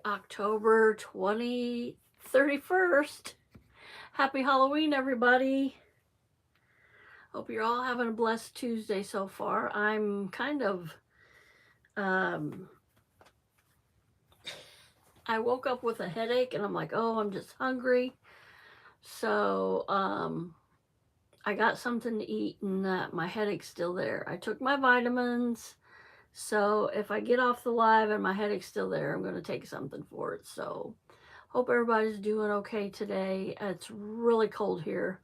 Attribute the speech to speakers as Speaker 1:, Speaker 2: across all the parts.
Speaker 1: October 31st. Happy Halloween, everybody. Hope you're all having a blessed Tuesday so far. I'm kind of, I woke up with a headache and I'm like, oh, I'm just hungry. So, I got something to eat and my headache's still there. I took my vitamins. So if I get off the live and my headache's still there, I'm going to take something for it. So hope everybody's doing okay today. It's really cold here.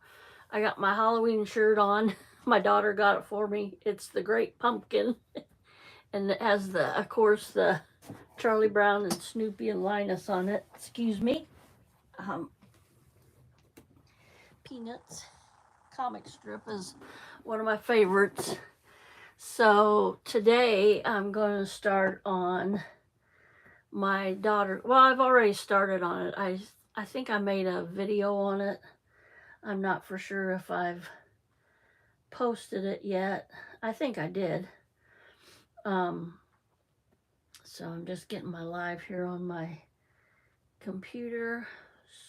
Speaker 1: I got my Halloween shirt on. My daughter got it for me. It's the Great Pumpkin. And it has of course, the Charlie Brown and Snoopy and Linus on it. Excuse me. Peanuts comic strip is one of my favorites. So today I'm going to start on my daughter. Well, I've already started on it. I think I made a video on it. I'm not for sure if I've posted it yet. I think I did. So I'm just getting my live here on my computer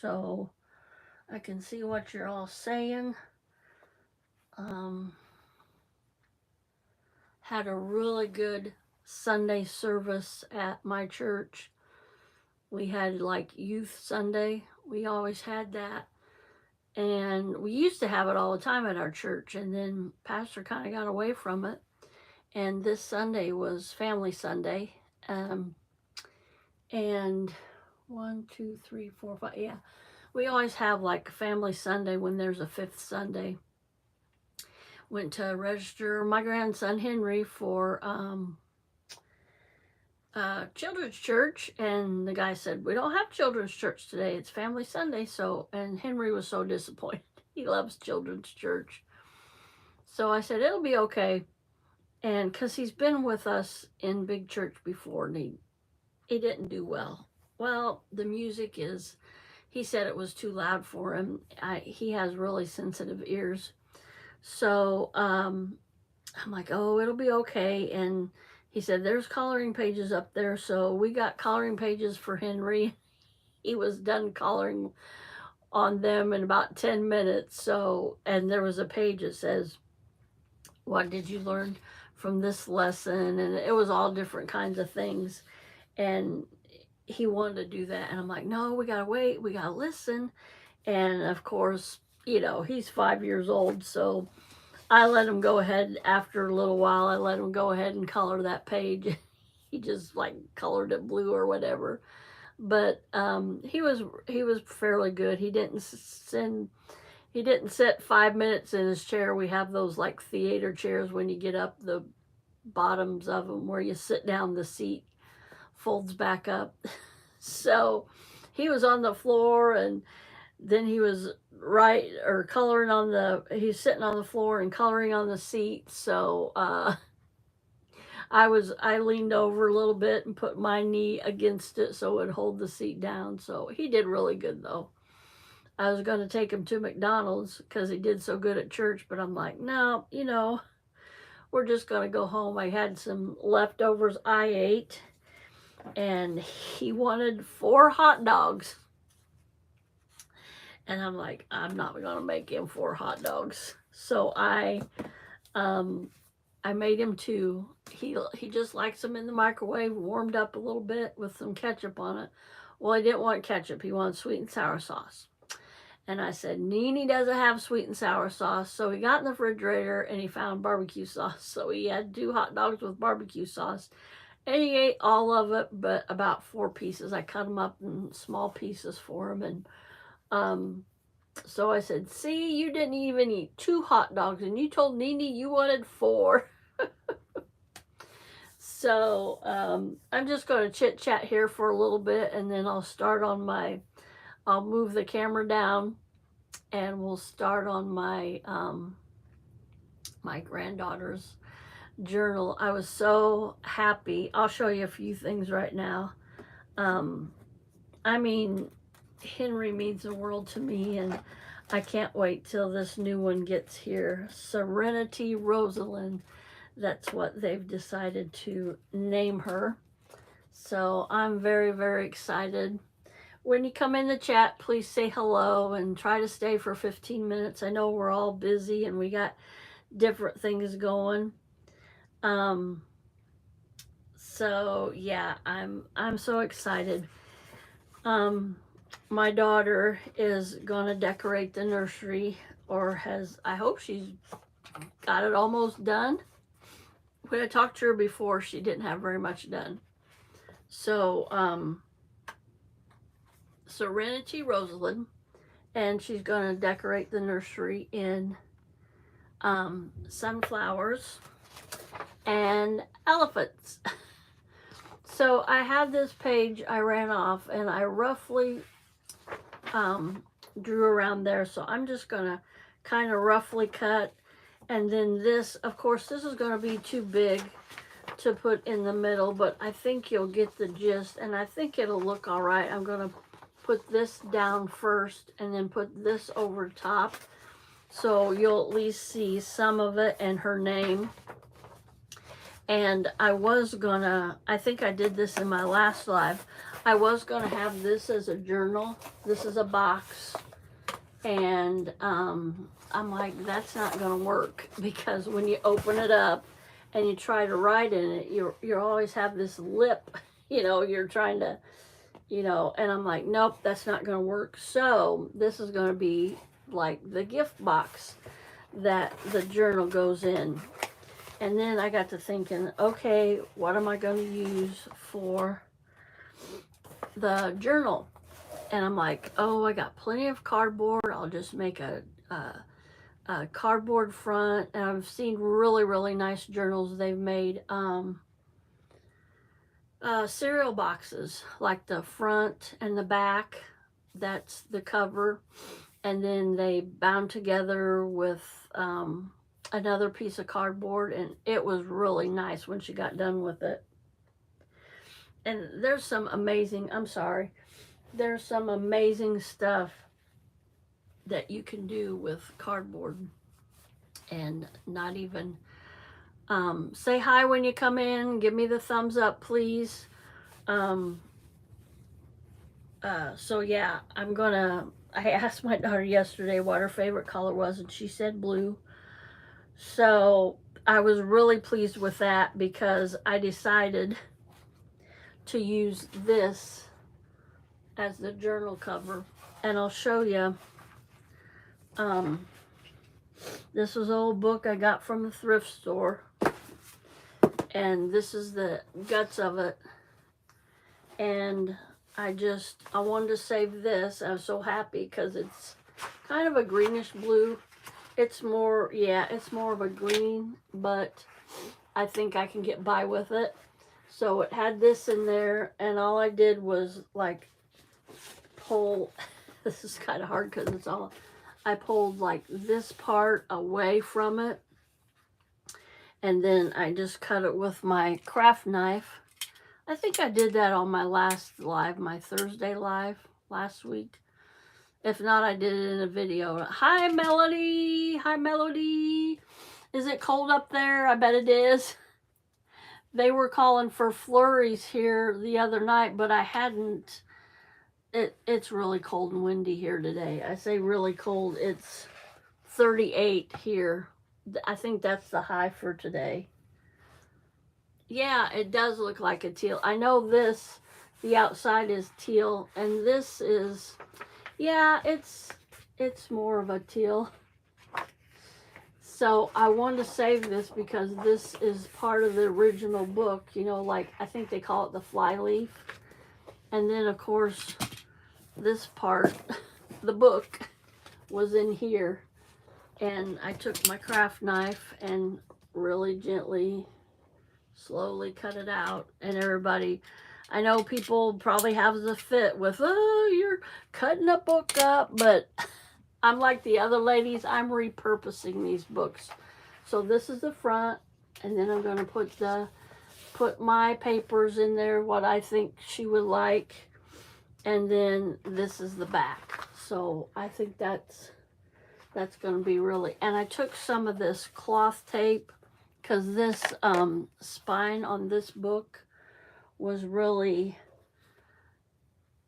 Speaker 1: so I can see what you're all saying. Had a really good Sunday service at my church. We had like Youth Sunday. We always had that. And we used to have it all the time at our church. And then Pastor kind of got away from it. And this Sunday was Family Sunday. And 1, 2, 3, 4, 5. Yeah. We always have like Family Sunday when there's a fifth Sunday. Went to register my grandson Henry for children's church, and the guy said, we don't have children's church today, it's Family Sunday. So, and Henry was so disappointed. He loves children's church. So I said it'll be okay. And because he's been with us in big church before, and he didn't do well. Well, the music is, he said it was too loud for him. He has really sensitive ears. So I'm like, oh, it'll be okay. And he said, there's coloring pages up there. So we got coloring pages for Henry. He was done coloring on them in about 10 minutes. So, and there was a page that says, what did you learn from this lesson? And it was all different kinds of things. And he wanted to do that. And I'm like, no, we got to wait. We got to listen. And of course, you know, he's 5 years old. So I let him go ahead after a little while. I let him go ahead and color that page. He just like colored it blue or whatever. But he was fairly good. He didn't sit 5 minutes in his chair. We have those like theater chairs when you get up, the bottoms of them where you sit down, the seat folds back up. So he was on the floor, and then he was coloring on he's sitting on the floor and coloring on the seat. So I leaned over a little bit and put my knee against it so it would hold the seat down. So he did really good though. I was going to take him to McDonald's because he did so good at church, but I'm like, no, you know, we're just going to go home. I had some leftovers I ate, and he wanted 4 hot dogs. And I'm like, I'm not going to make him 4 hot dogs. So I made him 2. He just likes them in the microwave, warmed up a little bit with some ketchup on it. Well, he didn't want ketchup. He wanted sweet and sour sauce. And I said, Nene doesn't have sweet and sour sauce. So he got in the refrigerator and he found barbecue sauce. So he had 2 hot dogs with barbecue sauce. And he ate all of it, but about 4 pieces. I cut them up in small pieces for him. And so I said, see, you didn't even eat 2 hot dogs, and you told Nene you wanted 4. So I'm just going to chit chat here for a little bit, and then I'll start on I'll move the camera down, and we'll start on my my granddaughter's journal. I was so happy. I'll show you a few things right now. I mean, Henry means the world to me, and I can't wait till this new one gets here. Serenity Rosalind. That's what they've decided to name her. So I'm very, very excited. When you come in the chat, please say hello and try to stay for 15 minutes. I know we're all busy and we got different things going. So yeah, I'm so excited. My daughter is gonna decorate the nursery, or has, I hope she's got it almost done. When I talked to her before, she didn't have very much done. So Serenity Rosalind, and she's gonna decorate the nursery in sunflowers and elephants. So I had this page I ran off and I roughly drew around there. So I'm just gonna kind of roughly cut. And then this, of course, this is gonna be too big to put in the middle, but I think you'll get the gist and I think it'll look all right. I'm gonna put this down first and then put this over top. So you'll at least see some of it and her name. And I was gonna, I think I did this in my last live, I was gonna have this as a journal. This is a box. And I'm like, that's not gonna work, because when you open it up and you try to write in it, you always have this lip, you know, you're trying to, you know, and I'm like, nope, that's not gonna work. So this is gonna be like the gift box that the journal goes in. And then I got to thinking, okay, what am I going to use for the journal? And I'm like, oh, I got plenty of cardboard. I'll just make a cardboard front. And I've seen really, really nice journals they've made. Cereal boxes, like the front and the back. That's the cover. And then they bound together with another piece of cardboard, and it was really nice when she got done with it. And there's some amazing, there's some amazing stuff that you can do with cardboard. And not even say hi when you come in, give me the thumbs up, please. So yeah, I asked my daughter yesterday what her favorite color was, and she said blue. So I was really pleased with that, because I decided to use this as the journal cover. And I'll show you. This was an old book I got from the thrift store. And this is the guts of it. And I wanted to save this. I was so happy because it's kind of a greenish blue. It's more, yeah, it's more of a green, but I think I can get by with it. So it had this in there, and all I did was like pull, this is kind of hard because it's all, I pulled like this part away from it, and then I just cut it with my craft knife. I think I did that on my last live, my Thursday live last week. If not, I did it in a video. Hi, Melody. Hi, Melody. Is it cold up there? I bet it is. They were calling for flurries here the other night, but I hadn't. It's really cold and windy here today. I say really cold. It's 38 here. I think that's the high for today. Yeah, it does look like a teal. I know this, the outside is teal, and this is... yeah, it's more of a teal. So I wanted to save this because this is part of the original book, you know, like I think they call it the flyleaf. And then of course this part, the book, was in here. And I took my craft knife and really gently, slowly cut it out. And everybody, I know people probably have the fit with, oh, you're cutting a book up, but I'm like the other ladies, I'm repurposing these books. So this is the front, and then I'm going to put my papers in there, what I think she would like, and then this is the back. So I think that's going to be really, and I took some of this cloth tape, because this spine on this book was really,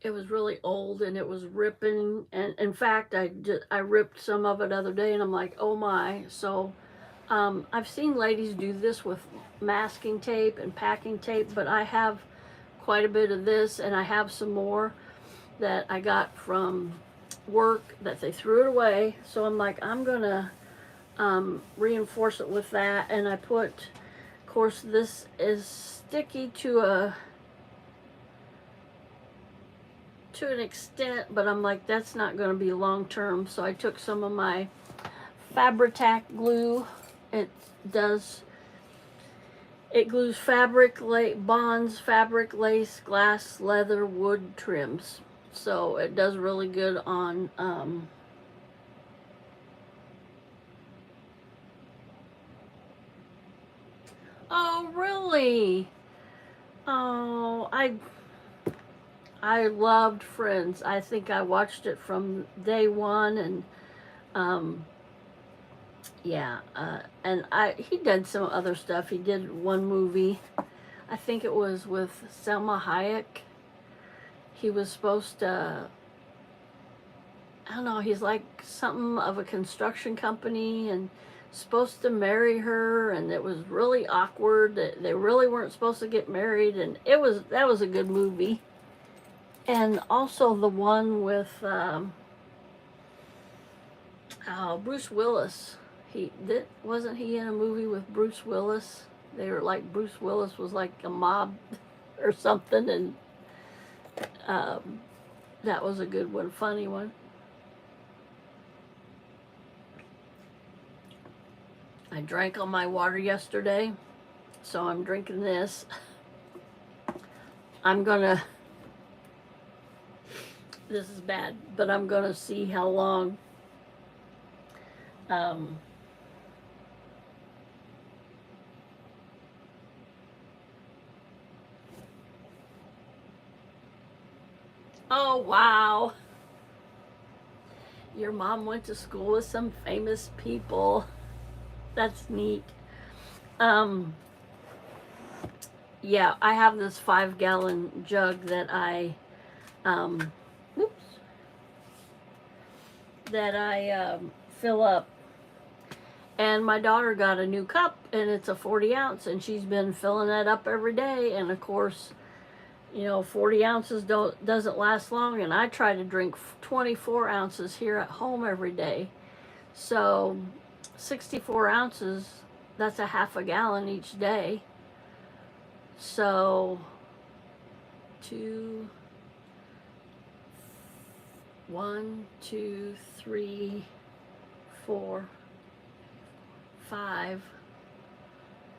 Speaker 1: it was really old and it was ripping. And in fact, I ripped some of it other day and I'm like, oh my. So I've seen ladies do this with masking tape and packing tape, but I have quite a bit of this, and I have some more that I got from work that they threw it away. So I'm like, I'm gonna reinforce it with that, and I put, of course, this is sticky to an extent, but I'm like, that's not going to be long term. So I took some of my Fabri-Tac glue. It does, it glues fabric, bonds, fabric, lace, glass, leather, wood trims. So it does really good on oh really? Oh, I loved Friends. I think I watched it from day one, and um, yeah, and he did some other stuff. He did one movie. I think it was with Selma Hayek. He was supposed to, I don't know, he's like something of a construction company and supposed to marry her, and it was really awkward. They really weren't supposed to get married, and that was a good movie. And also the one with Bruce Willis. Wasn't he in a movie with Bruce Willis? They were like, Bruce Willis was like a mob or something, and that was a good one, funny one. I drank all my water yesterday, so I'm drinking this. This is bad, but I'm gonna see how long oh wow, your mom went to school with some famous people. That's neat. Yeah, I have this 5-gallon jug that I oops, that I fill up. And my daughter got a new cup, and it's a 40 ounce, and she's been filling that up every day. And of course, 40 ounces doesn't last long, and I try to drink 24 ounces here at home every day. So 64 ounces, that's a half a gallon each day. So 1, 2, 3, 4, 5.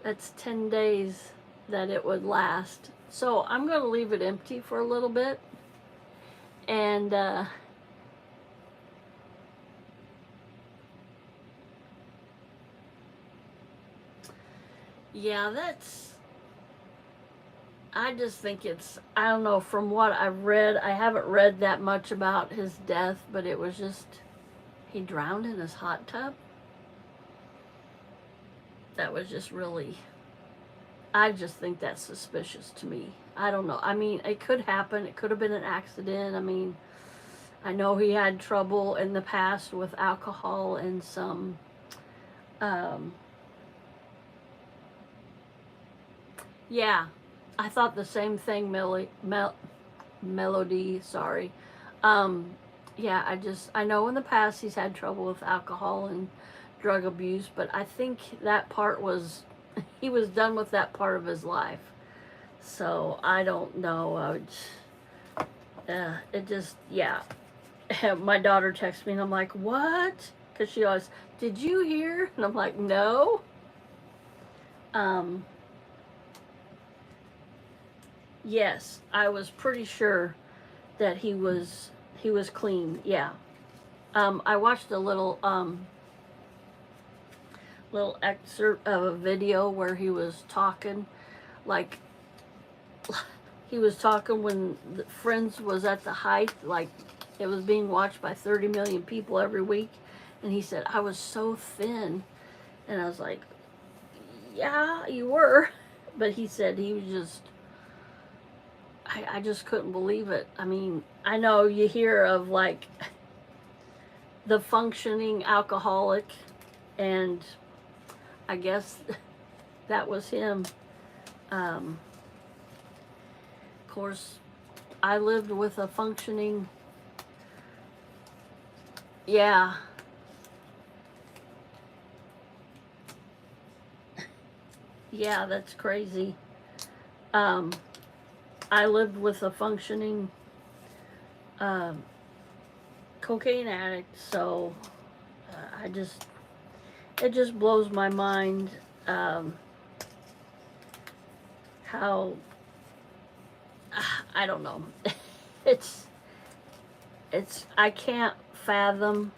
Speaker 1: That's 10 days that it would last. So I'm going to leave it empty for a little bit. And yeah, I just think I don't know, from what I've read, I haven't read that much about his death, but it was just, he drowned in his hot tub. That was just really, I just think that's suspicious to me. I don't know. I mean, it could happen. It could have been an accident. I mean, I know he had trouble in the past with alcohol and some, yeah, I thought the same thing, Melody, sorry. Yeah, I know in the past he's had trouble with alcohol and drug abuse, but I think that part was, he was done with that part of his life. So I don't know. It just, yeah. My daughter texts me and I'm like, what? Because she always, did you hear? And I'm like, no. Yes, I was pretty sure that he was clean. Yeah. I watched a little excerpt of a video where he was talking, like he was talking when Friends was at the height, like it was being watched by 30 million people every week, and he said, I was so thin. And I was like, yeah, you were. But he said he was just, I just couldn't believe it. I mean, I know you hear of like the functioning alcoholic, and I guess that was him. Of course, I lived with a functioning, yeah, yeah, that's crazy. Um, I lived with a functioning um, cocaine addict, so I just, it just blows my mind um, how, I don't know. it's, I can't fathom,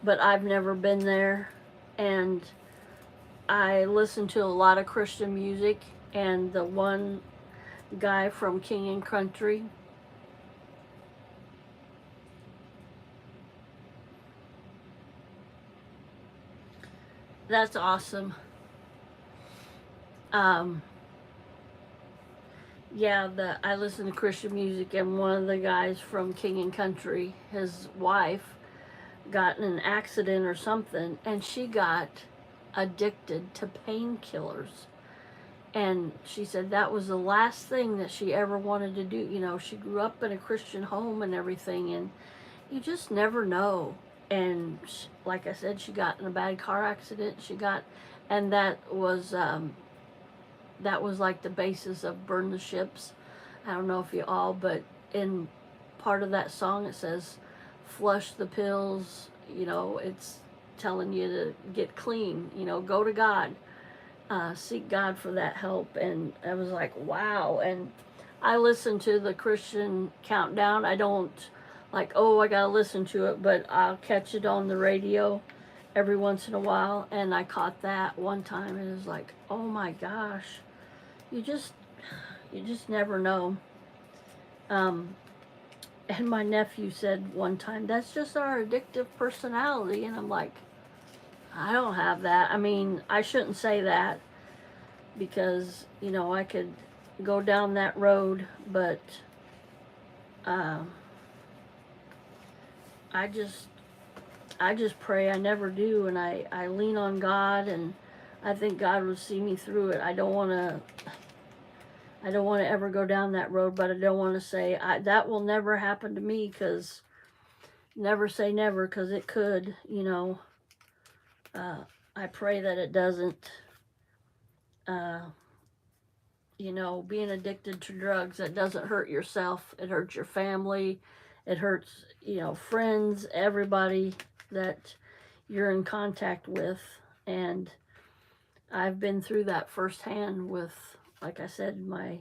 Speaker 1: but I've never been there. And I listen to a lot of Christian music, and the one guy from King and Country, that's awesome. Um, yeah, I listen to Christian music, and one of the guys from King and Country, his wife, got in an accident or something, and she got addicted to painkillers. And she said that was the last thing that she ever wanted to do. You know, she grew up in a Christian home and everything, and you just never know. And she, like I said, she got in a bad car accident. And that was like the basis of Burn the Ships. I don't know if you all, but in part of that song it says, flush the pills, you know, it's telling you to get clean, you know, go to God, seek God for that help. And I was like, wow. And I listen to the Christian countdown. I don't like, oh, I gotta listen to it, but I'll catch it on the radio every once in a while. And I caught that one time, and it was like, oh my gosh, you just never know. Um, and my nephew said one time, that's just our addictive personality. And I'm like, I don't have that. I mean, I shouldn't say that, because, you know, I could go down that road, but um, I just pray I never do, and I lean on God, and I think God will see me through it. I don't want to ever go down that road, but I don't want to say that will never happen to me, because never say never, because it could, you know. I pray that it doesn't. Uh, you know, being addicted to drugs, that doesn't hurt yourself. It hurts your family. It hurts, you know, friends, everybody that you're in contact with. And I've been through that firsthand with, like I said, my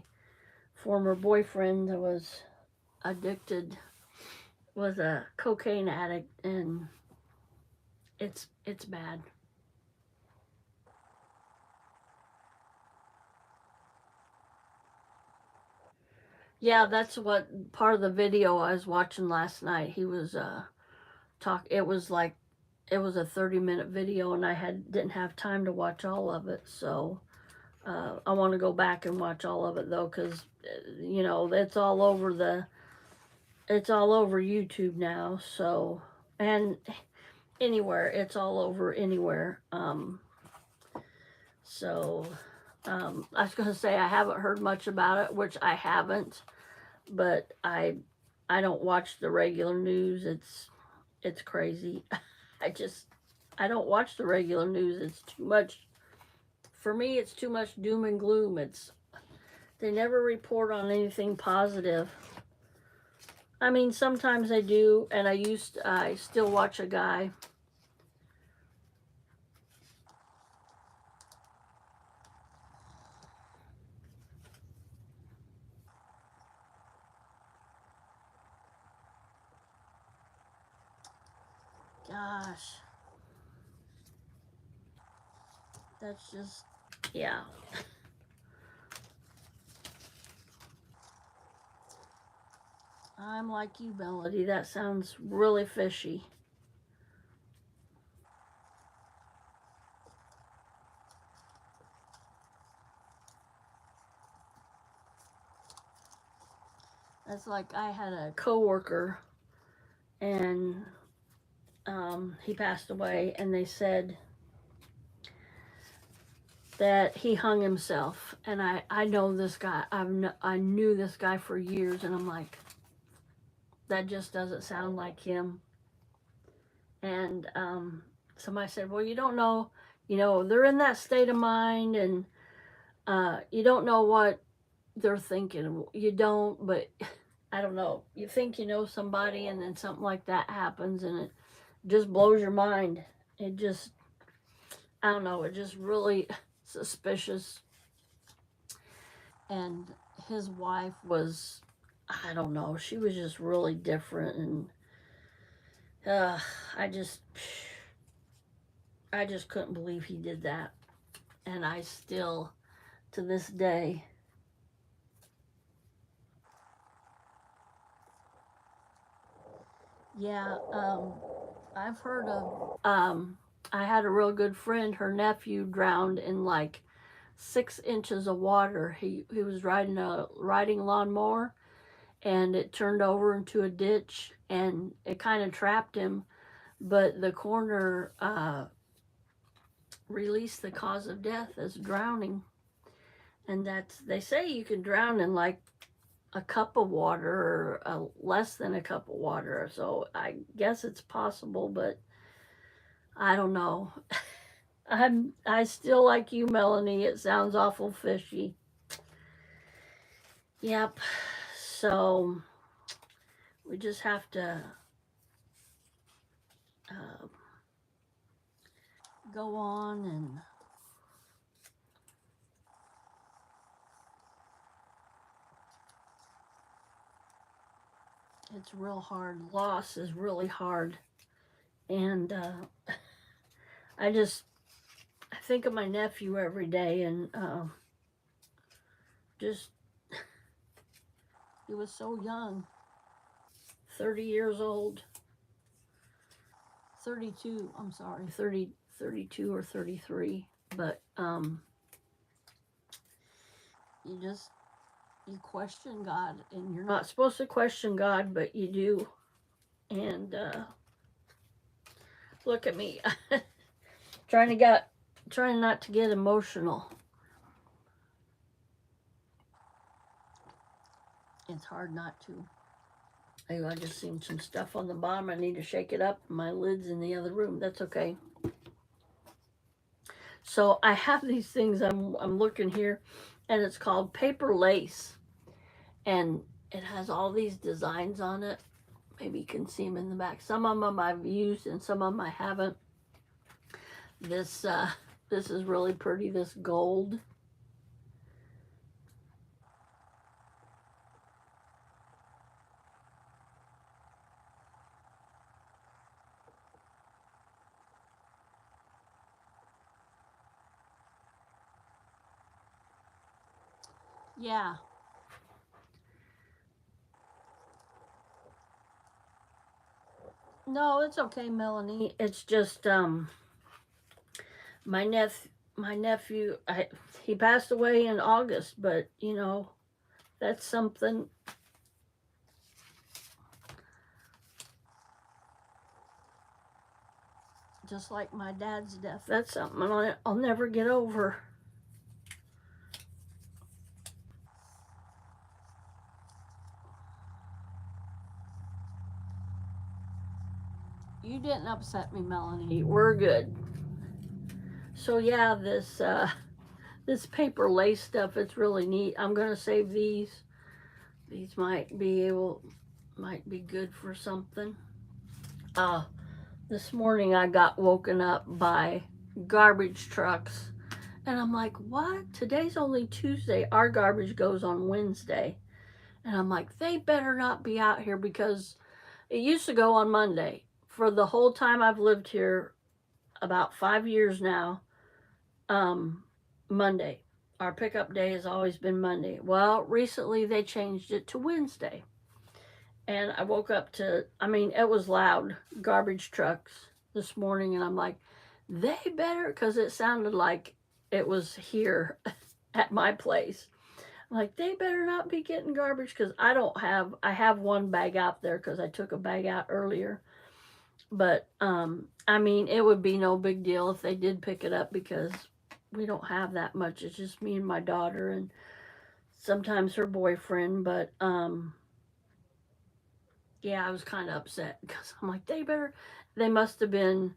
Speaker 1: former boyfriend that was addicted, was a cocaine addict, and it's bad. Yeah, that's what part of the video I was watching last night. He was it was like, it was a 30-minute video, and I didn't have time to watch all of it. So I want to go back and watch all of it, though, because you know, it's all over YouTube now. So, and anywhere, it's all over anywhere. So I was going to say I haven't heard much about it, which I haven't, but I don't watch the regular news. It's crazy. I just I don't watch the regular news. It's too much for me. It's too much doom and gloom. It's They never report on anything positive. I mean, sometimes they do, and I still watch a guy. Gosh, that's just, yeah. I'm like you, Melody. That sounds really fishy. It's like I had a coworker, and he passed away, and they said that he hung himself. And I know this guy. I knew this guy for years, and I'm like, that just doesn't sound like him. And somebody said, well, you don't know, they're in that state of mind, and you don't know what they're thinking. You don't, but I don't know. You think you know somebody, and then something like that happens, and it just blows your mind. It just, I don't know, it just really suspicious. And his wife was, I don't know, she was just really different, and uh, I just, I just couldn't believe he did that. And I still, to this day, yeah, I've heard of, I had a real good friend, her nephew drowned in like 6 inches of water. He was riding a lawnmower, and it turned over into a ditch, and it kind of trapped him, but the coroner released the cause of death as drowning. And that's, they say you can drown in like a cup of water, or less than a cup of water. So I guess it's possible, but I don't know. I still like you, Melanie. It sounds awful fishy. Yep. So we just have to uh, go on, and it's real hard. Loss is really hard. And I think of my nephew every day, and just, he was so young, 30 years old, 32, I'm sorry, 32 or 33. But you question God, and you're not supposed to question God, but you do. And look at me, trying not to get emotional. It's hard not to. I just seen some stuff on the bottom. I need to shake it up. My lid's in the other room. That's okay. So I have these things. I'm looking here, and it's called paper lace, and it has all these designs on it. Maybe you can see them in the back. Some of them I've used, and some of them I haven't. This is really pretty. This gold. Yeah. No, it's okay, Melanie. It's just my nephew, he passed away in August, but that's something. Just like my dad's death, that's something I'll never get over. You didn't upset me, Melanie. We're good. So yeah, this paper lace stuff, it's really neat. I'm gonna save these. These might be good for something. This morning I got woken up by garbage trucks, and I'm like, what? Today's only Tuesday. Our garbage goes on Wednesday. And I'm like, they better not be out here, because it used to go on Monday. For the whole time I've lived here, about 5 years now, Monday. Our pickup day has always been Monday. Well, recently they changed it to Wednesday. And I woke up to, it was loud, garbage trucks this morning. And I'm like, they better, because it sounded like it was here at my place. Like, they better not be getting garbage because I have one bag out there because I took a bag out earlier. But, I mean, it would be no big deal if they did pick it up because we don't have that much. It's just me and my daughter and sometimes her boyfriend. But, yeah, I was kind of upset because I'm like, they must have been,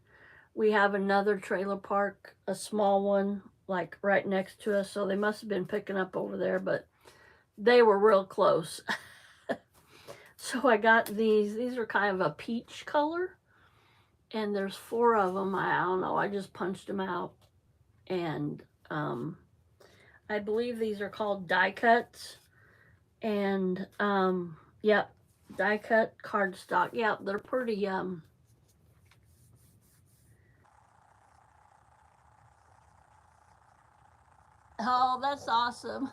Speaker 1: we have another trailer park, a small one, like right next to us. So they must have been picking up over there, but they were real close. So I got these. These are kind of a peach color. And there's four of them. I don't know. I just punched them out. And I believe these are called die cuts. And yep, die cut cardstock. Yeah, they're pretty oh, that's awesome.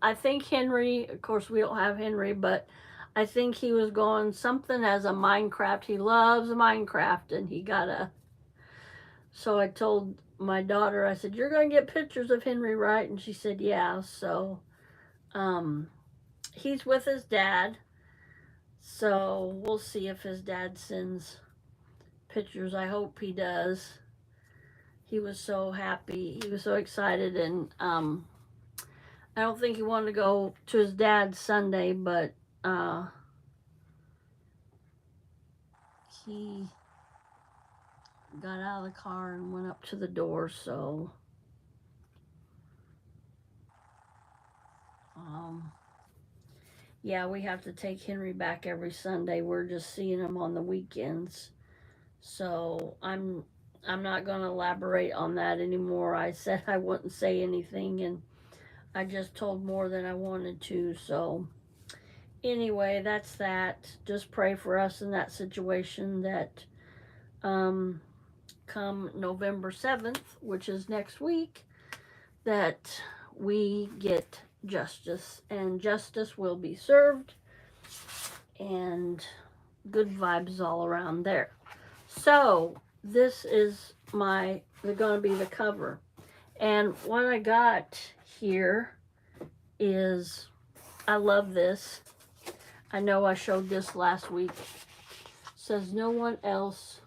Speaker 1: I think Henry, of course we don't have Henry, but I think he was going something as a Minecraft. He loves Minecraft and he got a, so I told my daughter, I said, "You're going to get pictures of Henry, right?" And she said, "Yeah." So um he's with his dad. So we'll see if his dad sends pictures. I hope he does. He was so happy. He was so excited. And I don't think he wanted to go to his dad's Sunday, but he got out of the car and went up to the door. So um, yeah, we have to take Henry back every Sunday. We're just seeing him on the weekends. So I'm not going to elaborate on that anymore. I said I wouldn't say anything and I just told more than I wanted to. So anyway, that's that. Just pray for us in that situation that um come November 7th, which is next week, that we get justice and justice will be served and good vibes all around there. So this is going to be the cover. And what I got here is, I love this. I know I showed this last week. It says, "No one else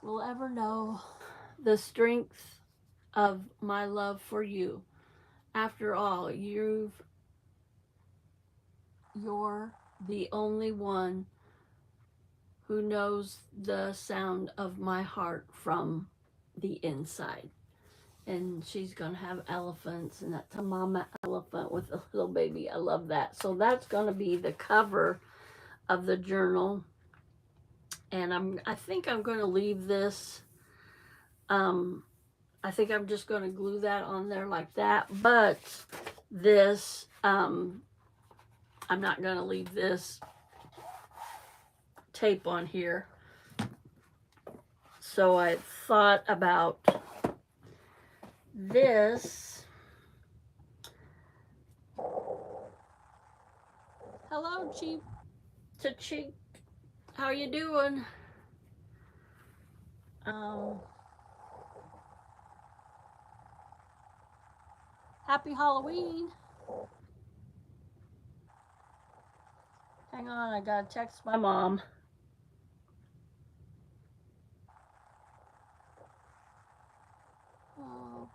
Speaker 1: will ever know the strength of my love for you. After all, you're the only one who knows the sound of my heart from the inside." And she's gonna have elephants, and that's a mama elephant with a little baby. I love that. So that's gonna be the cover of the journal. And I think I'm gonna leave this. Um, I think I'm just gonna glue that on there like that. But this, I'm not gonna leave this tape on here. So I thought about this. Hello, Chief. Chief. How you doing? Um, Happy Halloween. Hang on, I gotta text my mom. Oh.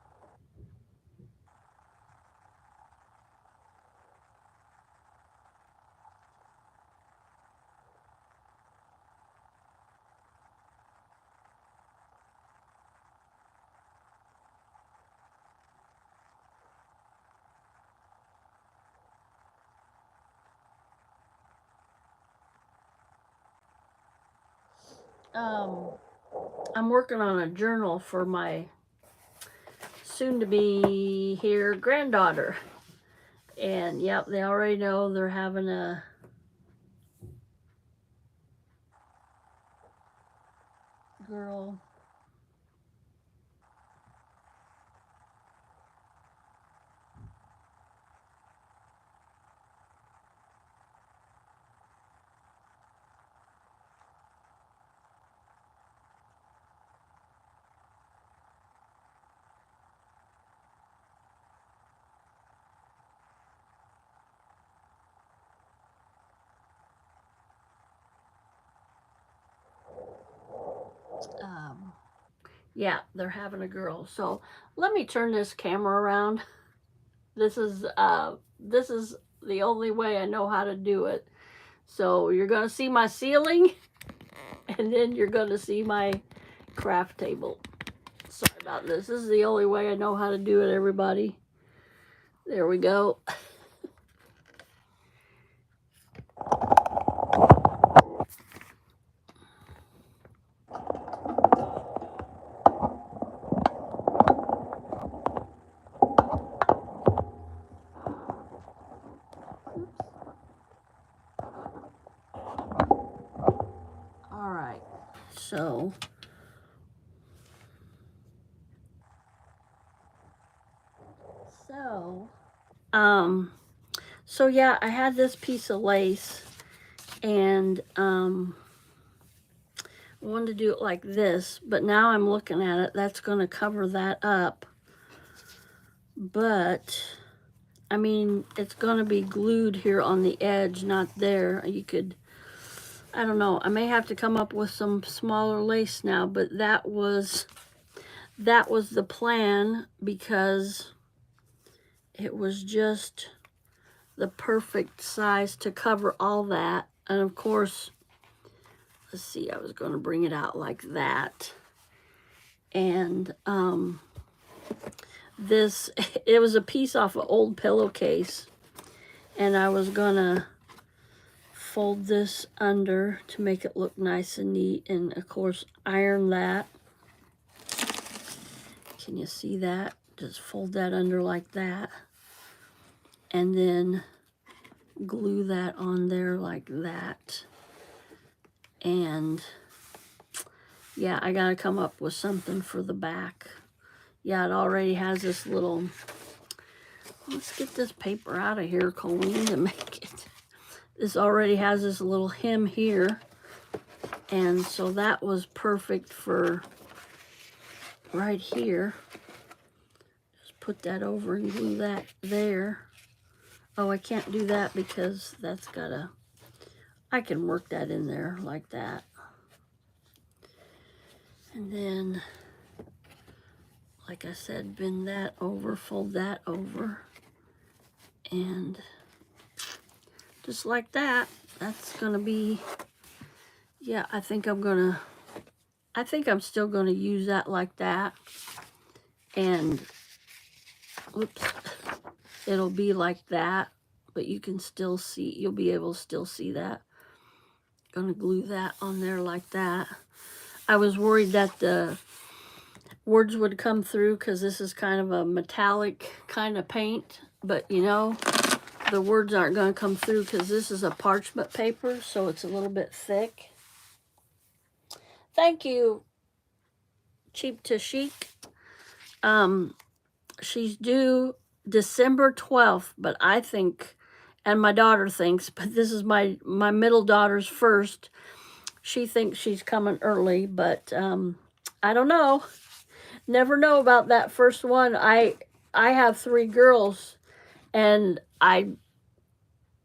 Speaker 1: Um, I'm working on a journal for my soon to be here granddaughter. And yep, they already know they're having a girl. Yeah, they're having a girl. So let me turn this camera around. This is the only way I know how to do it. So you're gonna see my ceiling, and then you're gonna see my craft table. Sorry about this. This is the only way I know how to do it, everybody. There we go. All right. So yeah, I had this piece of lace, and I wanted to do it like this, but now I'm looking at it, that's going to cover that up. But I mean, it's going to be glued here on the edge, not there. You could, I don't know, I may have to come up with some smaller lace now, but that was the plan, because it was just the perfect size to cover all that. And of course, let's see, I was going to bring it out like that. And this, it was a piece off an old pillowcase, and I was gonna fold this under to make it look nice and neat, and of course iron that. Can you see that? Just fold that under like that, and then glue that on there like that. And yeah, I gotta come up with something for the back. Yeah, it already has this little, let's get this paper out of here, Colleen, to make it. This already has this little hem here, and so that was perfect for right here. Just put that over and glue that there. Oh, I can't do that because that's gotta, I can work that in there like that. And then, like I said, bend that over, fold that over, and just like that. That's gonna be, yeah, I think I'm still gonna use that like that. And whoops, it'll be like that, but you can still see, you'll be able to still see that. Gonna glue that on there like that. I was worried that the words would come through because this is kind of a metallic kind of paint, but you know, the words aren't going to come through because this is a parchment paper, so it's a little bit thick. Thank you, Cheap to Chic. She's due December 12th, but I think, and my daughter thinks, but this is my middle daughter's first. She thinks she's coming early, but I don't know. Never know about that first one. I have 3 girls, and I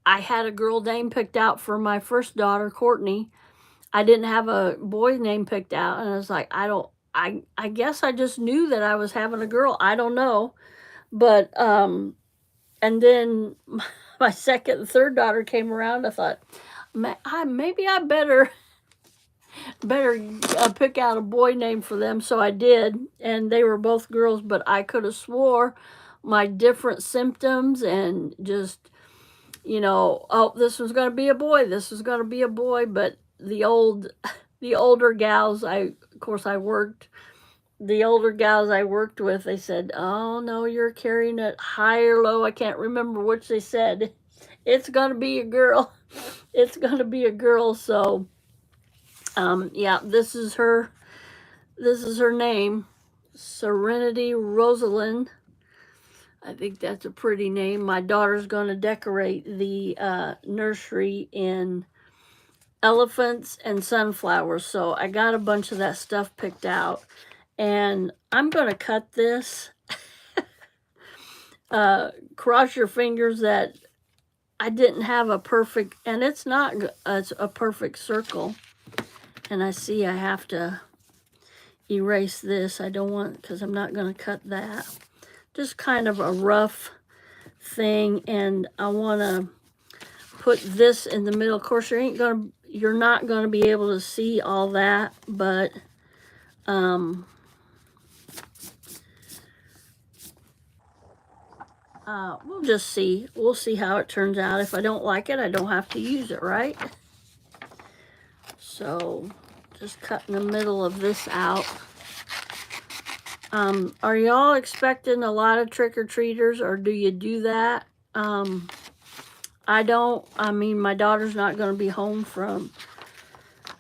Speaker 1: had a girl name picked out for my first daughter, Courtney. I didn't have a boy name picked out, and I was like, I guess I just knew that I was having a girl. I don't know. But and then my second and third daughter came around. I thought, maybe I better pick out a boy name for them. So I did, and they were both girls. But I could have swore my different symptoms and just, you know, oh, this was going to be a boy. This was going to be a boy. But the older gals, the older gals I worked with, they said, oh no, you're carrying it high or low. I can't remember which they said. It's going to be a girl. It's going to be a girl. So, yeah, this is her name, Serenity Rosalind. I think that's a pretty name. My daughter's going to decorate the nursery in elephants and sunflowers. So I got a bunch of that stuff picked out. And I'm going to cut this. Cross your fingers that I didn't have a perfect, and it's not it's a perfect circle. And I see I have to erase this. I don't want, because I'm not going to cut that. Just kind of a rough thing, and I want to put this in the middle. Of course, you're not going to be able to see all that, but we'll just see. We'll see how it turns out. If I don't like it, I don't have to use it, right? So just cutting the middle of this out. Are y'all expecting a lot of trick-or-treaters, or do you do that? I don't. I mean, my daughter's not going to be home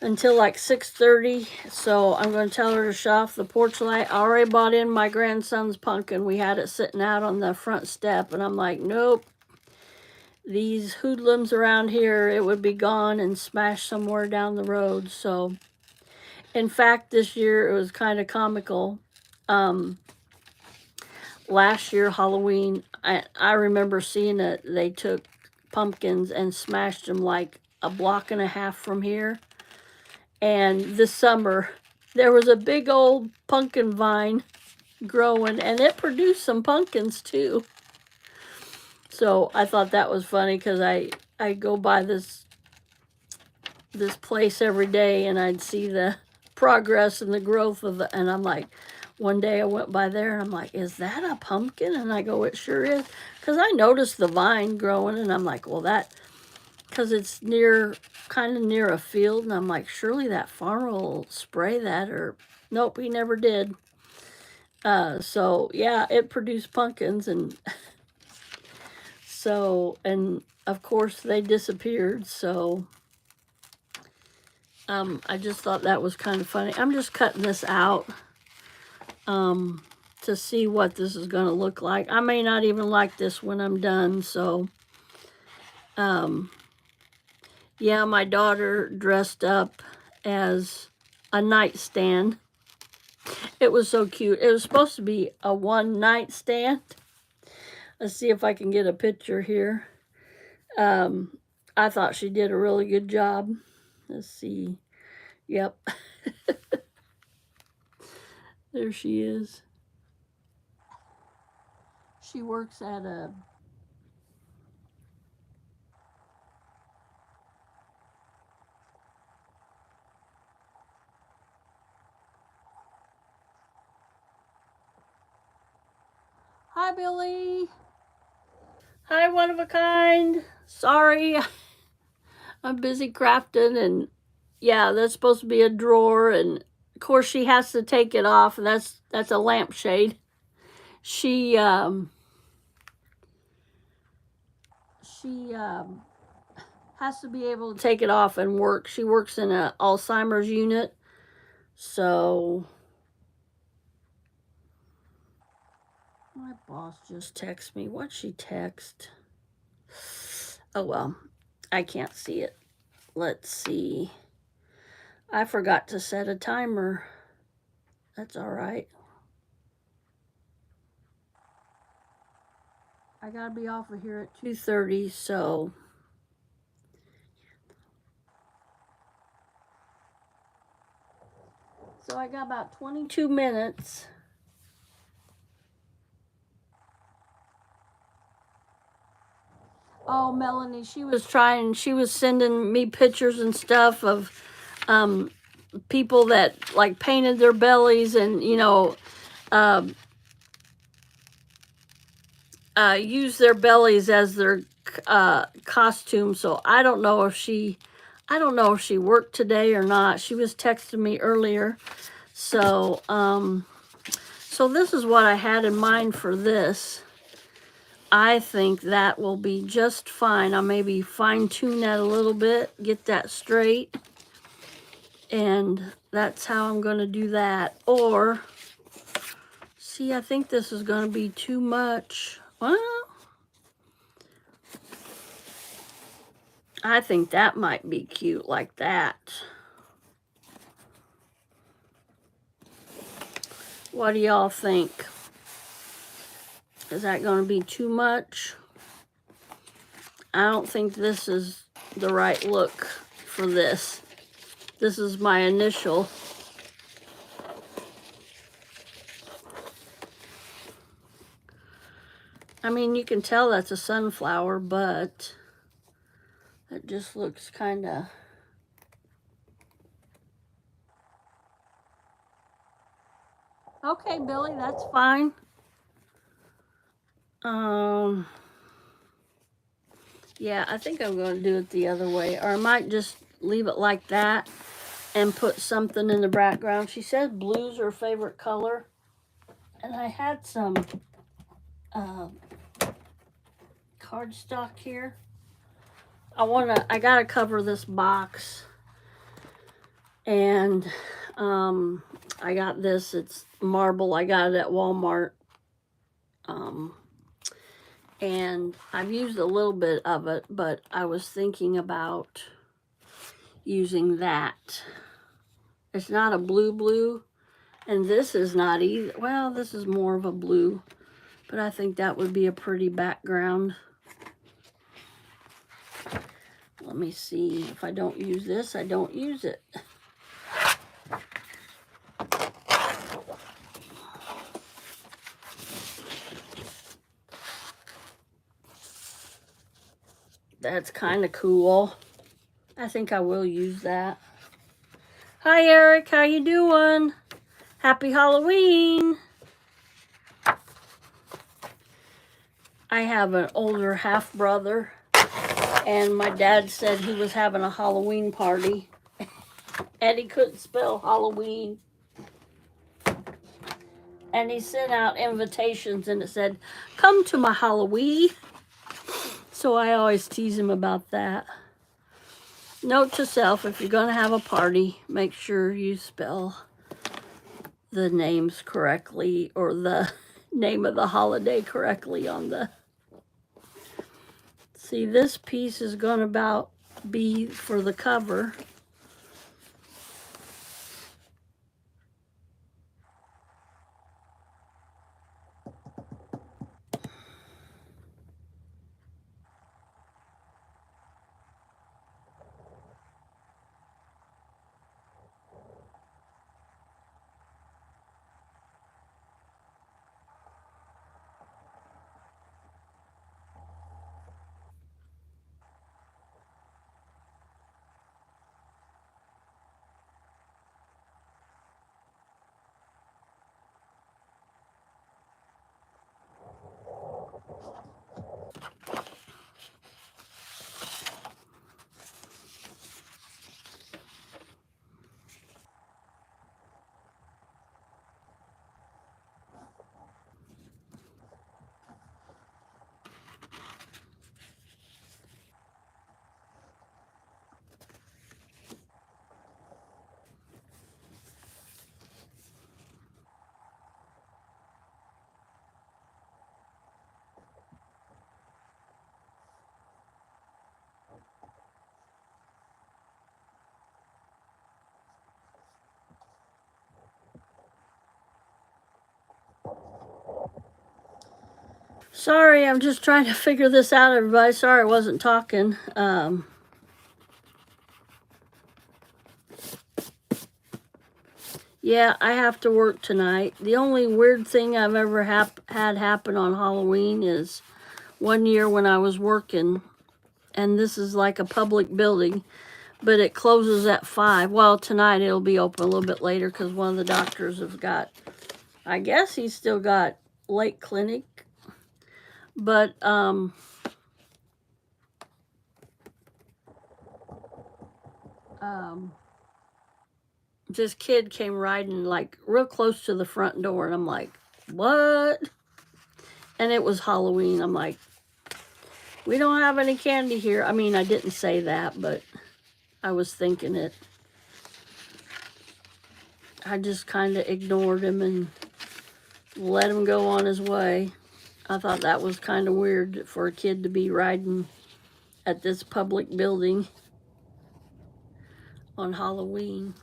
Speaker 1: until like 6:30, so I'm going to tell her to shut off the porch light. I already bought in my grandson's pumpkin. We had it sitting out on the front step, and I'm like, nope. These hoodlums around here, it would be gone and smashed somewhere down the road. So, in fact, this year it was kind of comical. Last year, Halloween, I remember seeing it. They took pumpkins and smashed them like a block and a half from here. And this summer, there was a big old pumpkin vine growing, and it produced some pumpkins too. So I thought that was funny, because I go by this place every day, and I'd see the progress and the growth of it, and I'm like, one day I went by there and I'm like, is that a pumpkin? And I go, it sure is, because I noticed the vine growing, and I'm like, well, because it's kind of near a field, and I'm like, surely that farmer will spray that, or nope, he never did. So yeah, it produced pumpkins, and so, and of course they disappeared. So I just thought that was kind of funny. I'm just cutting this out to see what this is going to look like. I may not even like this when I'm done. So yeah, my daughter dressed up as a nightstand. It was so cute. It was supposed to be a one night stand. Let's see if I can get a picture here. I thought she did a really good job. Let's see. Yep. There she is. She works at a... Hi, Billy. Hi, one of a kind. Sorry. I'm busy crafting, and yeah, that's supposed to be a drawer, and of course she has to take it off, and that's a lampshade. She has to be able to take it off and work. She works in an Alzheimer's unit. So my boss just texted me. What'd she text? Oh, well, I can't see it. Let's see. I forgot to set a timer. That's all right. I gotta be off of here at 2:30, so I got about 22 minutes. Oh, Melanie, she was sending me pictures and stuff of people that like painted their bellies, and use their bellies as their costume. So I don't know if she worked today or not. She was texting me earlier. So so this is what I had in mind for this. I think that will be just fine. I'll maybe fine-tune that a little bit, get that straight, and that's how I'm going to do that. Or, see, I think this is going to be too much. Well, I think that might be cute like that. What do y'all think? Is that going to be too much? I don't think this is the right look for this. This is my initial. I mean, you can tell that's a sunflower, but it just looks kind of... Okay, Billy, that's fine. Yeah, I think I'm going to do it the other way, or I might just leave it like that and put something in the background. She says blue's her favorite color, and I had some cardstock here. I gotta cover this box, and I got this. It's marble. I got it at Walmart. And I've used a little bit of it, but I was thinking about using that. It's not a blue, and this is not either. Well, this is more of a blue, but I think that would be a pretty background. Let me see. If I don't use this, I don't use it. That's kind of cool. I think I will use that. Hi, Eric. How you doing? Happy Halloween. I have an older half-brother, and my dad said he was having a Halloween party, and he couldn't spell Halloween. And he sent out invitations, and it said, "Come to my Halloween." So I always tease him about that. Note to self, if you're going to have a party, make sure you spell the names correctly, or the name of the holiday correctly on the... See, this piece is going to be for the cover. Sorry, I'm just trying to figure this out, everybody. Sorry I wasn't talking. Yeah, I have to work tonight. The only weird thing I've ever had happen on Halloween is one year when I was working, and this is like a public building, but it closes at 5. Well, tonight it'll be open a little bit later because one of the doctors has got, I guess he's still got late clinic. But this kid came riding like real close to the front door, and I'm like, what? And it was Halloween. I'm like, we don't have any candy here. I mean, I didn't say that, but I was thinking it. I just kind of ignored him and let him go on his way. I thought that was kind of weird for a kid to be riding at this public building on Halloween.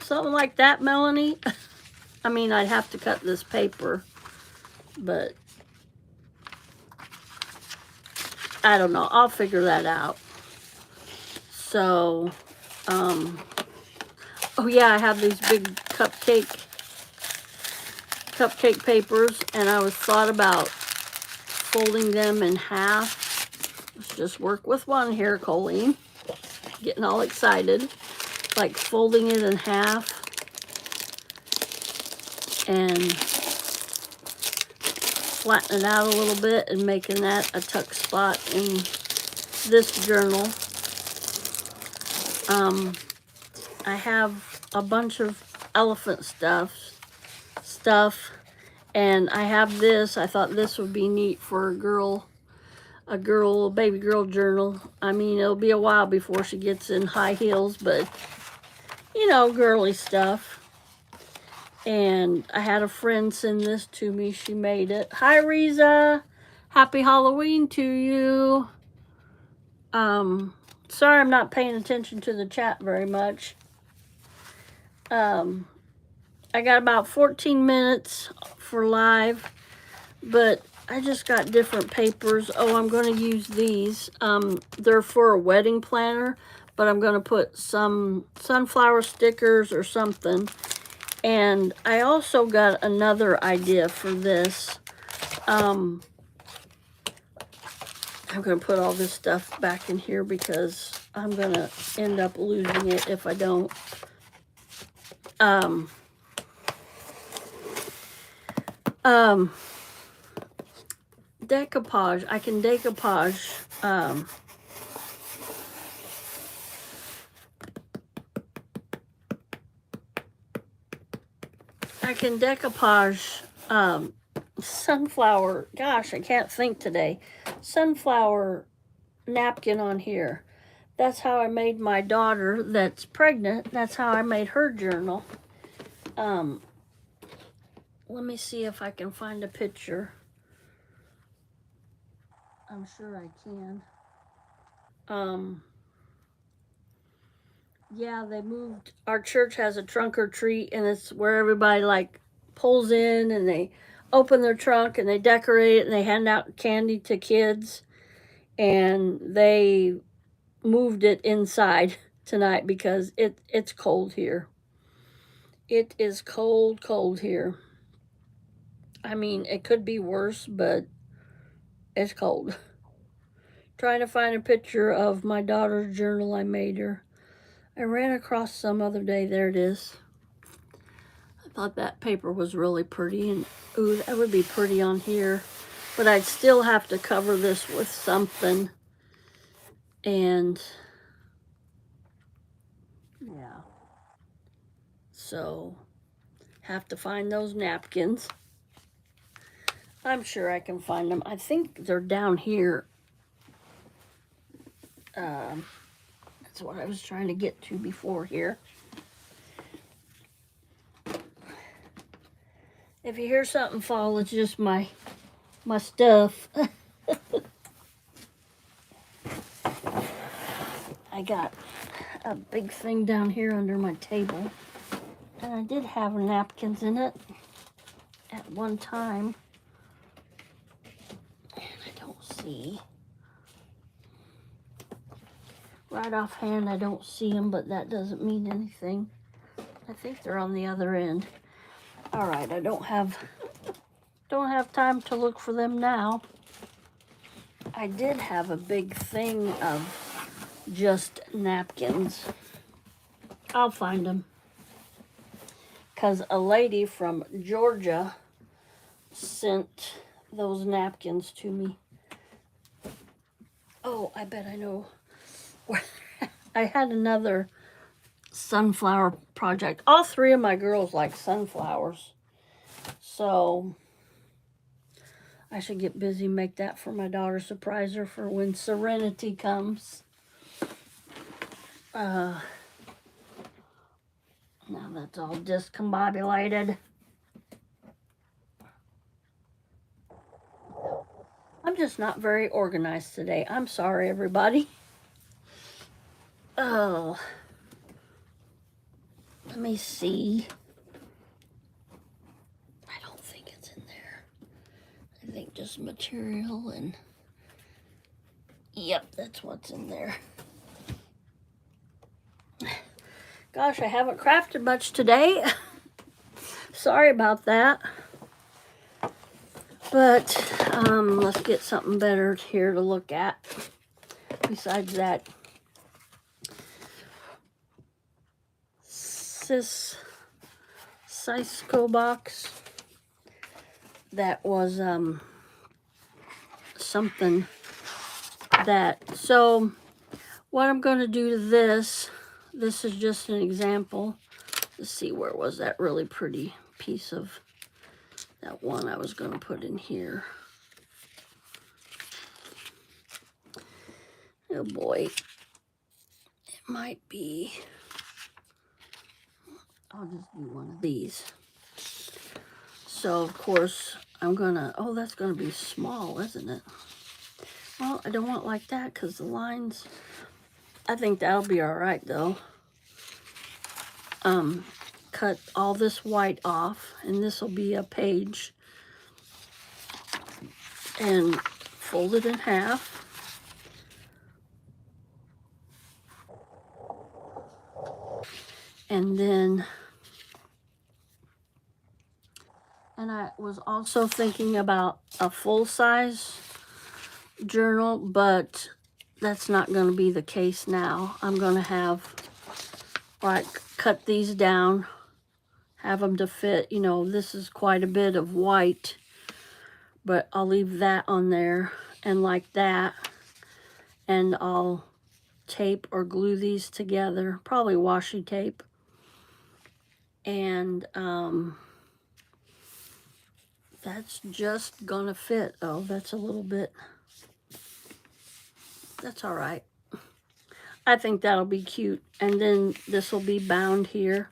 Speaker 1: Something like that, Melanie. I mean, I'd have to cut this paper, but I don't know. I'll figure that out. So, oh yeah, I have these big cupcake papers, and I was thought about folding them in half. Let's just work with one here, Colleen. Getting all excited. Like folding it in half and flatten it out a little bit and making that a tuck spot in this journal. I have a bunch of elephant stuff, and I have this. I thought this would be neat for a baby girl journal. I mean, it'll be a while before she gets in high heels, but you know, girly stuff. And I had a friend send this to me. She made it. Hi, Riza. Happy Halloween to you. Sorry I'm not paying attention to the chat very much. I got about 14 minutes for live, but I just got different papers. Oh, I'm going to use these. They're for a wedding planner, but I'm going to put some sunflower stickers or something. And I also got another idea for this. I'm going to put all this stuff back in here because I'm going to end up losing it if I don't. Decoupage. I can decoupage. I can decoupage sunflower, gosh, I can't think today, sunflower napkin on here. That's how I made my daughter that's pregnant. That's how I made her journal. Let me see if I can find a picture. I'm sure I can. Yeah, they moved. Our church has a trunk or treat, and it's where everybody like pulls in and they open their trunk and they decorate it and they hand out candy to kids. And they moved it inside tonight because it's cold here. It is cold here. I mean, it could be worse, but it's cold. Trying to find a picture of my daughter's journal I made her. I ran across some other day. There it is. I thought that paper was really pretty, and ooh, that would be pretty on here. But I'd still have to cover this with something. And yeah. So, have to find those napkins. I'm sure I can find them. I think they're down here. That's what I was trying to get to before here. If you hear something fall, it's just my stuff. I got a big thing down here under my table. And I did have napkins in it at one time. And I don't see. Right offhand, I don't see them, but that doesn't mean anything. I think they're on the other end. All right, I don't have time to look for them now. I did have a big thing of just napkins. I'll find them. Because a lady from Georgia sent those napkins to me. Oh, I bet I know. I had another sunflower project. All three of my girls like sunflowers. So I should get busy and make that for my daughter, surprise her for when Serenity comes. Now that's all discombobulated. I'm just not very organized today. I'm sorry, everybody. Oh, let me see. just material and yep, that's what's in there. Gosh, I haven't crafted much today. Sorry about that. But let's get something better here to look at besides that Cisco box. That was something that, so what I'm going to do to this is just an example. Let's see, where was that really pretty piece of that one I was going to put in here. Oh boy, it might be, I'll just do one of these. So of course I'm gonna, oh, that's gonna be small, isn't it? Well, I don't want it like that because the lines, I think that'll be all right though. Cut all this white off, and this will be a page, and fold it in half. And then, and I was also thinking about a full-size journal, but that's not going to be the case now. I'm going to have, like, cut these down, have them to fit, you know, this is quite a bit of white, but I'll leave that on there, and like that, and I'll tape or glue these together, probably washi tape, and that's just gonna fit. Oh, that's a little bit, that's all right. I think that'll be cute. And then this will be bound here.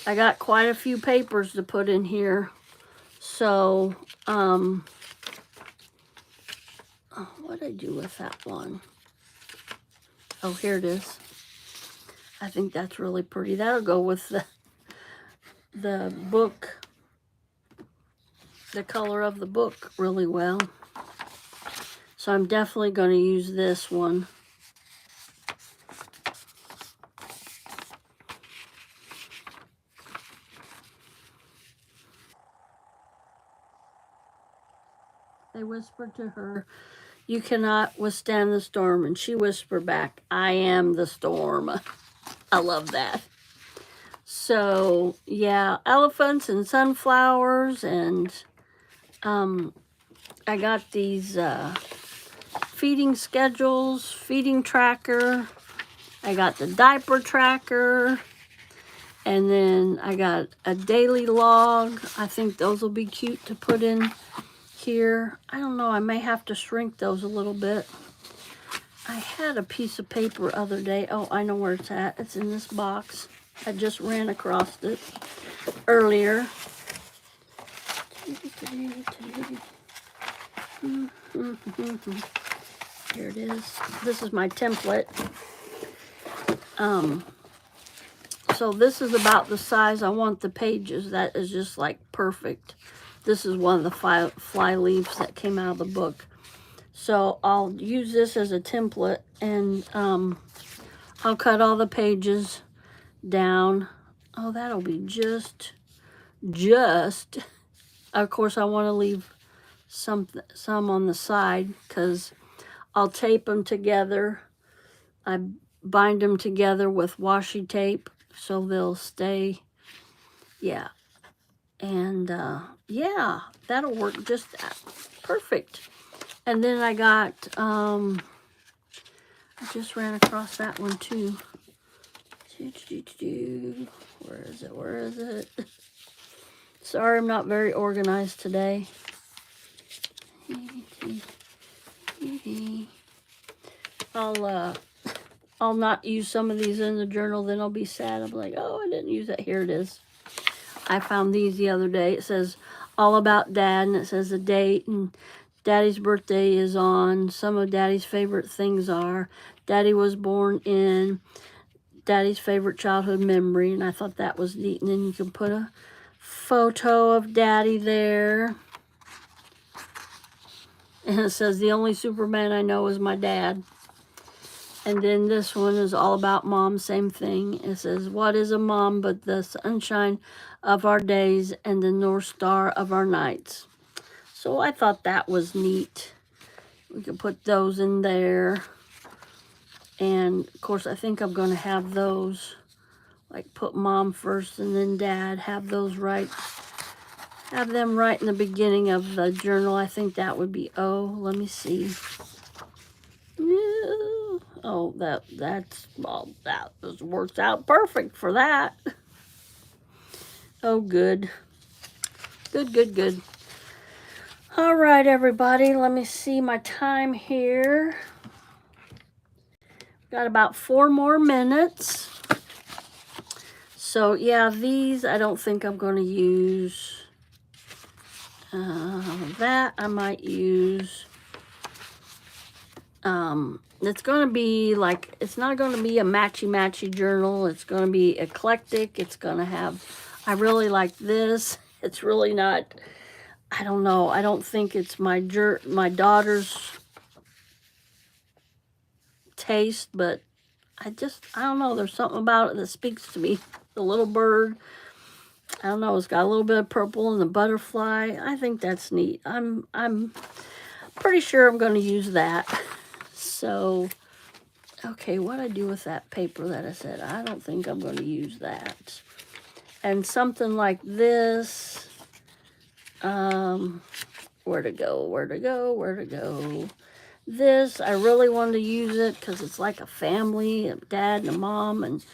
Speaker 1: I got quite a few papers to put in here. So, oh, what did I do with that one? Oh, here it is. I think that's really pretty. That'll go with the book, the color of the book really well. So I'm definitely going to use this one. They whispered to her, "You cannot withstand the storm." And she whispered back, "I am the storm." I love that. So, yeah, elephants and sunflowers, and I got these feeding schedules, feeding tracker. I got the diaper tracker, and then I got a daily log. I think those will be cute to put in here. I don't know, I may have to shrink those a little bit. I had a piece of paper other day. Oh, I know where it's at. It's in this box. I just ran across it earlier. Here it is. This is my template. So this is about the size I want the pages. That is just like perfect. This is one of the fly leaves that came out of the book. So I'll use this as a template, and I'll cut all the pages down. Oh, that'll be just, of course I want to leave some on the side because I'll tape them together. I bind them together with washi tape so they'll stay. Yeah. And yeah, that'll work just perfect. And then I got, I just ran across that one too. Where is it? Where is it? Sorry, I'm not very organized today. I'll not use some of these in the journal, then I'll be sad. I'm like, oh, I didn't use that. Here it is. I found these the other day. It says all about Dad, and it says the date, and Daddy's birthday is on. Some of Daddy's favorite things are Daddy was born in, Daddy's favorite childhood memory, and I thought that was neat. And then you can put a photo of Daddy there. And it says, the only Superman I know is my dad. And then this one is all about mom, same thing. It says, what is a mom but the sunshine of our days and the North Star of our nights? So I thought that was neat. We could put those in there. And of course, I think I'm going to have those, like put mom first and then dad, have those right. Have them right in the beginning of the journal. I think that would be O. Let me see. Yeah. Oh, that's well, that just works out perfect for that. Oh, good. Good. All right, everybody. Let me see my time here. Got about 4 more minutes. So, yeah, these I don't think I'm going to use. That I might use. It's going to be like, it's not going to be a matchy journal. It's going to be eclectic. It's going to have, I really like this. It's really not, I don't know. I don't think it's my daughter's taste, but I don't know. There's something about it that speaks to me. The little bird, I don't know. It's got a little bit of purple and the butterfly. I think that's neat. I'm pretty sure I'm going to use that. So, okay, what I do with that paper that I said, I don't think I'm going to use that. And something like this, where to go? This, I really wanted to use it because it's like a family, a dad and a mom, and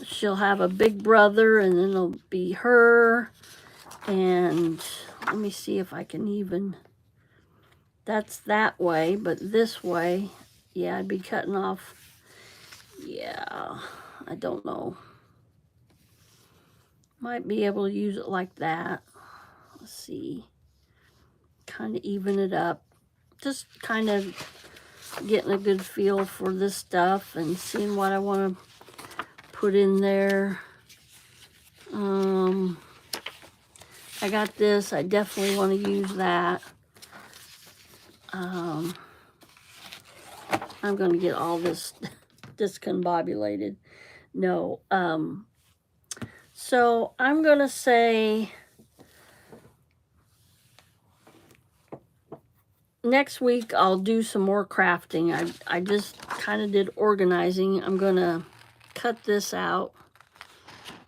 Speaker 1: she'll have a big brother, and then it'll be her. And let me see if I can even, that's that way, but this way, yeah, I'd be cutting off. Yeah, I don't know. Might be able to use it like that. Let's see. Kind of even it up. Just kind of getting a good feel for this stuff and seeing what I want to put in there. I got this. I definitely want to use that. I'm going to get all this discombobulated. No. So I'm going to say next week I'll do some more crafting. I just kind of did organizing. I'm going to cut this out.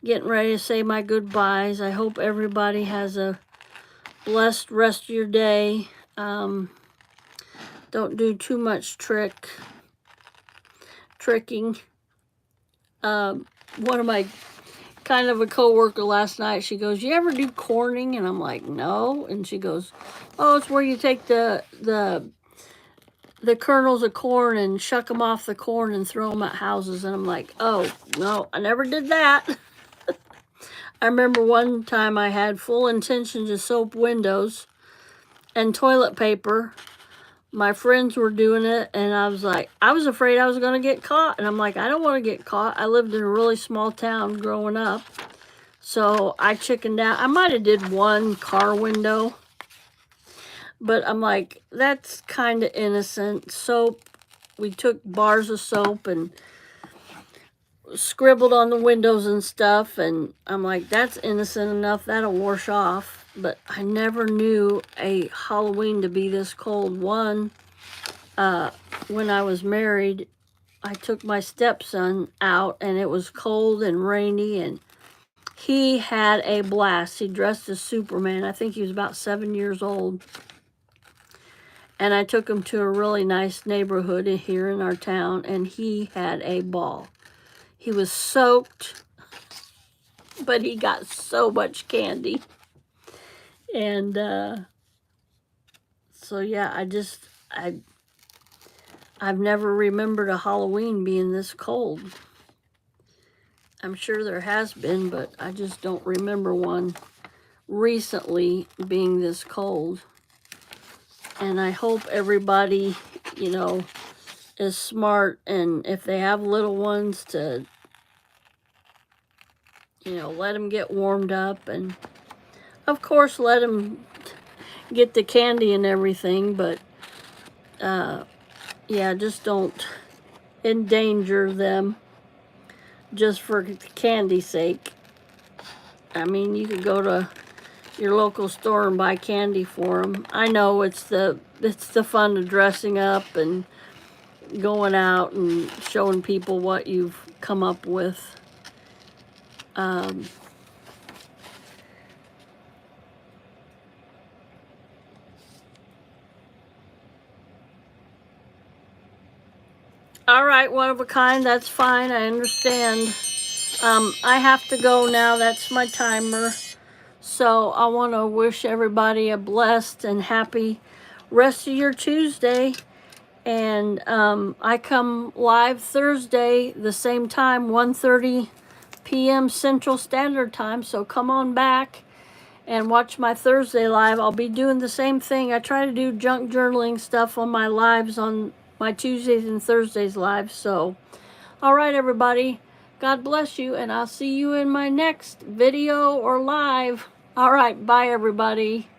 Speaker 1: Getting ready to say my goodbyes. I hope everybody has a blessed rest of your day. Don't do too much tricking. One of my kind of a coworker last night, she goes, you ever do corning? And I'm like, no. And she goes, oh, it's where you take the kernels of corn and shuck them off the corn and throw them at houses. And I'm like, oh, no, I never did that. I remember one time I had full intention to soap windows and toilet paper. My friends were doing it, and I was like, I was afraid I was going to get caught. And I'm like, I don't want to get caught. I lived in a really small town growing up. So I chickened out. I might have did one car window. But I'm like, that's kind of innocent. Soap, we took bars of soap and scribbled on the windows and stuff, and I'm like, that's innocent enough, that'll wash off. But I never knew a Halloween to be this cold. One, when I was married, I took my stepson out, and it was cold and rainy, and he had a blast. He dressed as Superman. I think he was about 7 years old. And I took him to a really nice neighborhood here in our town, and he had a ball. He was soaked, but he got so much candy. And so, yeah, I've never remembered a Halloween being this cold. I'm sure there has been, but I just don't remember one recently being this cold. And I hope everybody, is smart, and if they have little ones, to let them get warmed up, and of course let them get the candy and everything. But Yeah, just don't endanger them just for candy's sake. I mean, you could go to your local store and buy candy for them. I know it's the fun of dressing up and going out and showing people what you've come up with. All right, one of a kind, that's fine, I understand. I have to go now, that's my timer. So I want to wish everybody a blessed and happy rest of your Tuesday. And I come live Thursday, the same time, 1:30 p.m. Central Standard Time. So come on back and watch my Thursday live. I'll be doing the same thing. I try to do junk journaling stuff on my lives on my Tuesdays and Thursdays live. So, all right, everybody. God bless you, and I'll see you in my next video or live. All right, bye, everybody.